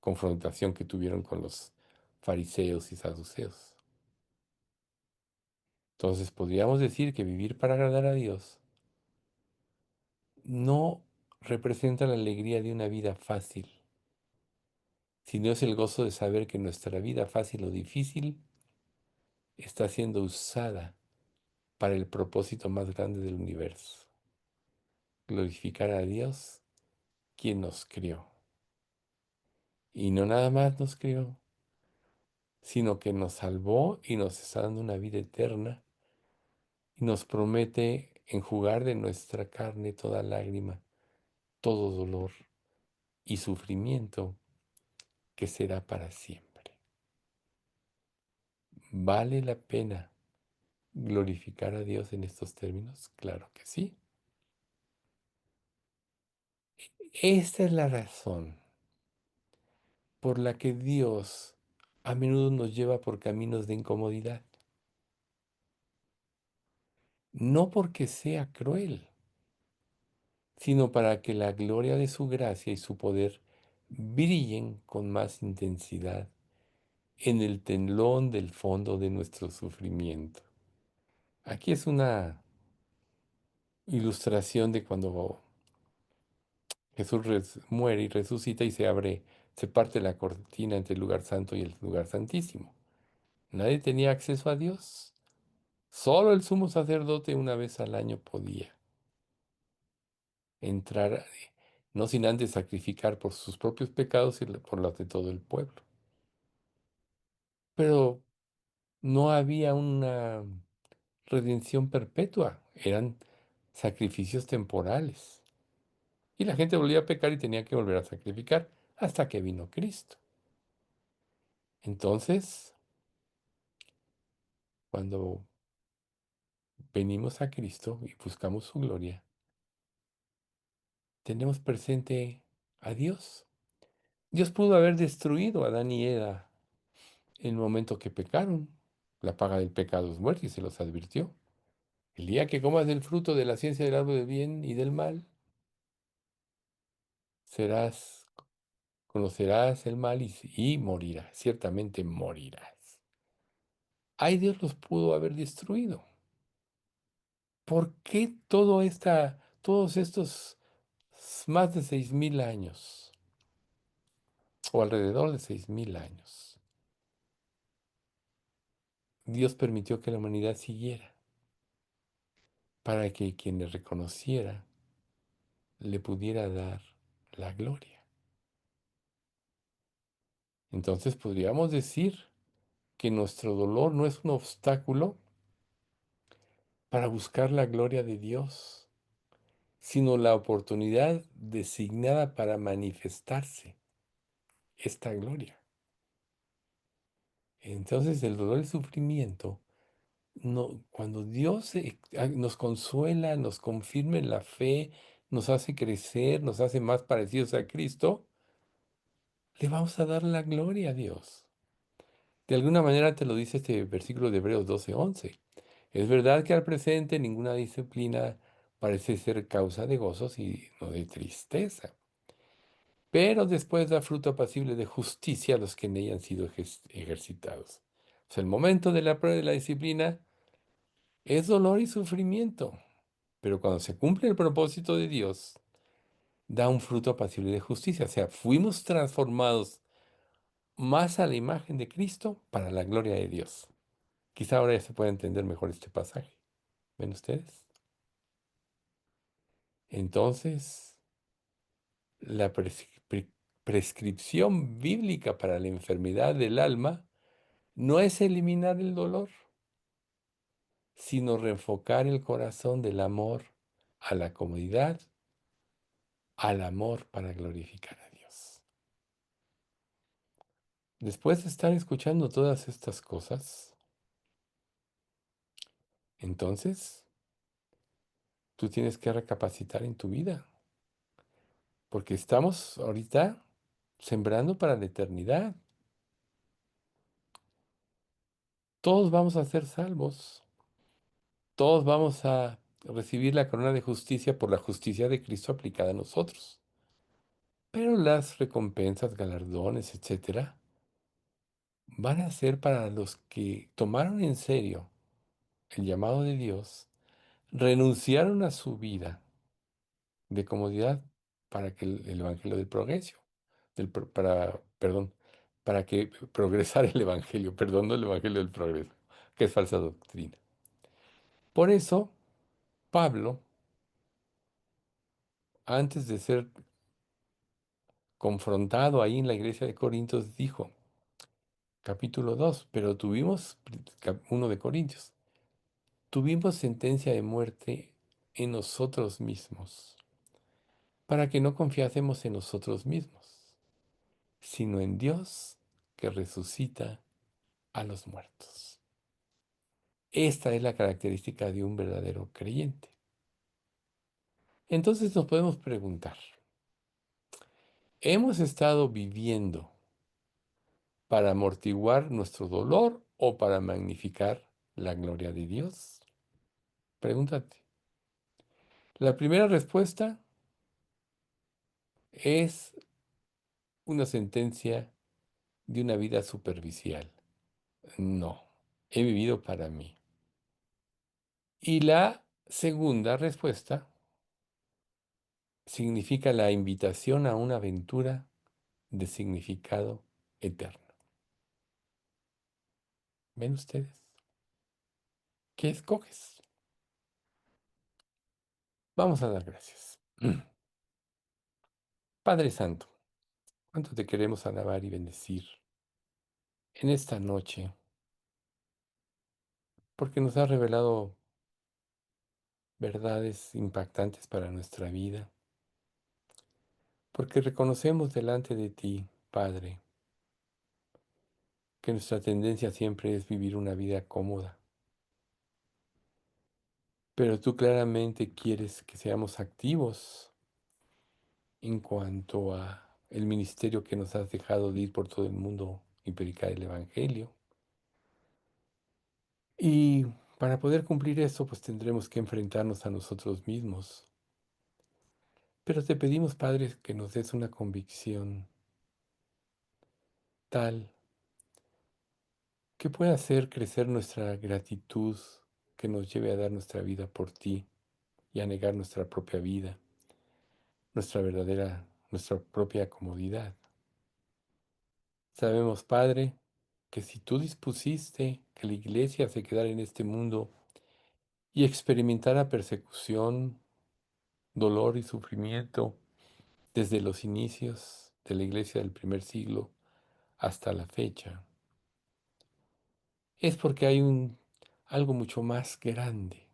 Speaker 2: confrontación que tuvieron con los fariseos y saduceos. Entonces podríamos decir que vivir para agradar a Dios no representa la alegría de una vida fácil, sino es el gozo de saber que nuestra vida fácil o difícil está siendo usada para el propósito más grande del universo, glorificar a Dios, quien nos crió. Y no nada más nos crió, sino que nos salvó y nos está dando una vida eterna y nos promete enjugar de nuestra carne toda lágrima, todo dolor y sufrimiento que será para siempre. ¿Vale la pena glorificar a Dios en estos términos? Claro que sí. Esta es la razón por la que Dios a menudo nos lleva por caminos de incomodidad. No porque sea cruel, sino para que la gloria de su gracia y su poder brillen con más intensidad en el telón del fondo de nuestro sufrimiento. Aquí es una ilustración de cuando Jesús muere y resucita y se parte la cortina entre el lugar santo y el lugar santísimo. Nadie tenía acceso a Dios. Solo el sumo sacerdote una vez al año podía entrar, no sin antes sacrificar por sus propios pecados y por los de todo el pueblo. Pero no había una redención perpetua, eran sacrificios temporales. Y la gente volvía a pecar y tenía que volver a sacrificar hasta que vino Cristo. Entonces, cuando venimos a Cristo y buscamos su gloria, tenemos presente a Dios. Dios pudo haber destruido a Adán y Eva en el momento que pecaron. La paga del pecado es muerte y se los advirtió. El día que comas del fruto de la ciencia del árbol del bien y del mal, serás, conocerás el mal y morirás, ciertamente morirás. ay, Dios los pudo haber destruido. ¿Por qué todos estos más de 6.000 años, o alrededor de 6.000 años, Dios permitió que la humanidad siguiera para que quien le reconociera le pudiera dar la gloria? Entonces podríamos decir que nuestro dolor no es un obstáculo para buscar la gloria de Dios, sino la oportunidad designada para manifestarse esta gloria. Entonces el dolor y el sufrimiento, no, cuando Dios nos consuela, nos confirma en la fe, nos hace crecer, nos hace más parecidos a Cristo, le vamos a dar la gloria a Dios. De alguna manera te lo dice este versículo de Hebreos 12:11. Es verdad que al presente ninguna disciplina parece ser causa de gozo, sino de tristeza, pero después da fruto apacible de justicia a los que en ella han sido ejercitados. O sea, el momento de la prueba de la disciplina es dolor y sufrimiento, pero cuando se cumple el propósito de Dios, da un fruto apacible de justicia. O sea, fuimos transformados más a la imagen de Cristo para la gloria de Dios. Quizá ahora ya se pueda entender mejor este pasaje. ¿Ven ustedes? Entonces, la prescripción bíblica para la enfermedad del alma no es eliminar el dolor, sino reenfocar el corazón del amor a la comodidad, al amor para glorificar a Dios. Después de estar escuchando todas estas cosas, entonces tú tienes que recapacitar en tu vida, porque estamos ahorita sembrando para la eternidad. Todos vamos a ser salvos. Todos vamos a recibir la corona de justicia por la justicia de Cristo aplicada a nosotros. Pero las recompensas, galardones, etcétera, van a ser para los que tomaron en serio el llamado de Dios, renunciaron a su vida de comodidad para que el evangelio del progreso, perdón, para que progresara el evangelio, perdón, no el evangelio del progreso, que es falsa doctrina. Por eso, Pablo, antes de ser confrontado ahí en la iglesia de Corintios, dijo, capítulo 2, pero tuvimos, 1 de Corintios, tuvimos sentencia de muerte en nosotros mismos, para que no confiásemos en nosotros mismos, sino en Dios que resucita a los muertos. Esta es la característica de un verdadero creyente. Entonces nos podemos preguntar, ¿hemos estado viviendo para amortiguar nuestro dolor o para magnificar la gloria de Dios? Pregúntate. La primera respuesta es una sentencia de una vida superficial. No, he vivido para mí. Y la segunda respuesta significa la invitación a una aventura de significado eterno. ¿Ven ustedes? ¿Qué escoges? Vamos a dar gracias. Padre Santo, cuánto te queremos alabar y bendecir en esta noche, porque nos has revelado verdades impactantes para nuestra vida, porque reconocemos delante de ti, Padre, que nuestra tendencia siempre es vivir una vida cómoda, pero tú claramente quieres que seamos activos en cuanto a el ministerio que nos has dejado de ir por todo el mundo y predicar el Evangelio. Y para poder cumplir eso, pues tendremos que enfrentarnos a nosotros mismos. Pero te pedimos, Padre, que nos des una convicción tal que pueda hacer crecer nuestra gratitud, que nos lleve a dar nuestra vida por ti y a negar nuestra propia vida, nuestra propia comodidad. Sabemos, Padre, que si tú dispusiste que la iglesia se quedara en este mundo y experimentara persecución, dolor y sufrimiento desde los inicios de la iglesia del primer siglo hasta la fecha, es porque hay algo mucho más grande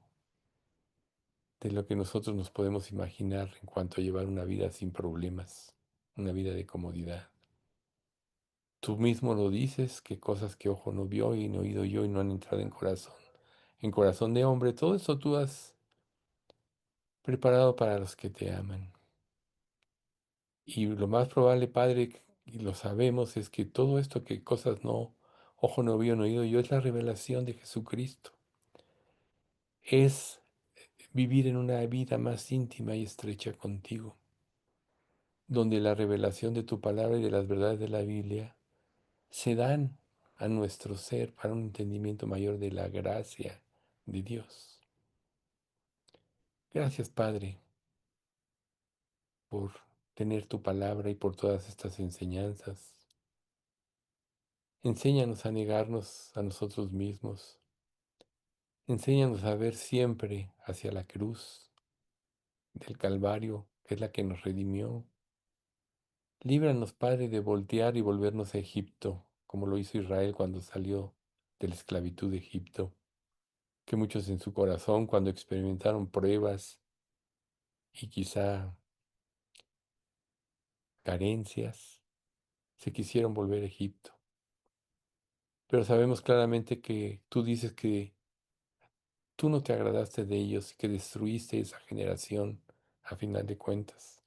Speaker 2: de lo que nosotros nos podemos imaginar en cuanto a llevar una vida sin problemas, una vida de comodidad. Tú mismo lo dices, que cosas que ojo no vio y no oído yo y no han entrado en corazón de hombre, todo eso tú has preparado para los que te aman. Y lo más probable, Padre, y lo sabemos, es que todo esto que cosas no, ojo no vio, no oído yo, es la revelación de Jesucristo. Es vivir en una vida más íntima y estrecha contigo, donde la revelación de tu palabra y de las verdades de la Biblia se dan a nuestro ser para un entendimiento mayor de la gracia de Dios. Gracias, Padre, por tener tu palabra y por todas estas enseñanzas. Enséñanos a negarnos a nosotros mismos. Enséñanos a ver siempre hacia la cruz del Calvario, que es la que nos redimió. Líbranos, Padre, de voltear y volvernos a Egipto, como lo hizo Israel cuando salió de la esclavitud de Egipto, que muchos en su corazón, cuando experimentaron pruebas y quizá carencias, se quisieron volver a Egipto. Pero sabemos claramente que tú dices que tú no te agradaste de ellos y que destruiste esa generación a final de cuentas.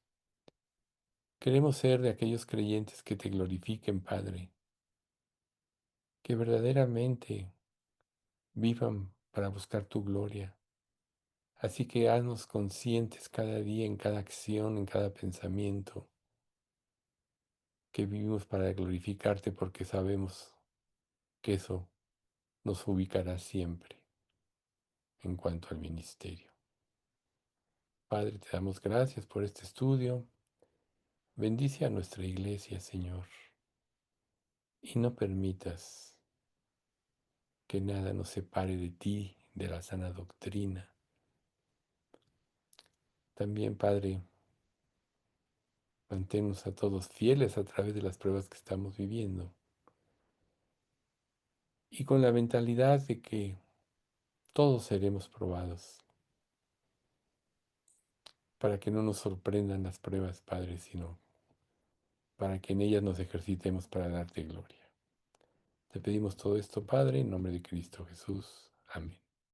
Speaker 2: Queremos ser de aquellos creyentes que te glorifiquen, Padre, que verdaderamente vivan para buscar tu gloria. Así que haznos conscientes cada día, en cada acción, en cada pensamiento, que vivimos para glorificarte porque sabemos que eso nos ubicará siempre en cuanto al ministerio. Padre, te damos gracias por este estudio. Bendice a nuestra iglesia, Señor, y no permitas que nada nos separe de ti, de la sana doctrina. También, Padre, manténnos a todos fieles a través de las pruebas que estamos viviendo y con la mentalidad de que todos seremos probados, para que no nos sorprendan las pruebas, Padre, sino para que en ellas nos ejercitemos para darte gloria. Te pedimos todo esto, Padre, en nombre de Cristo Jesús. Amén.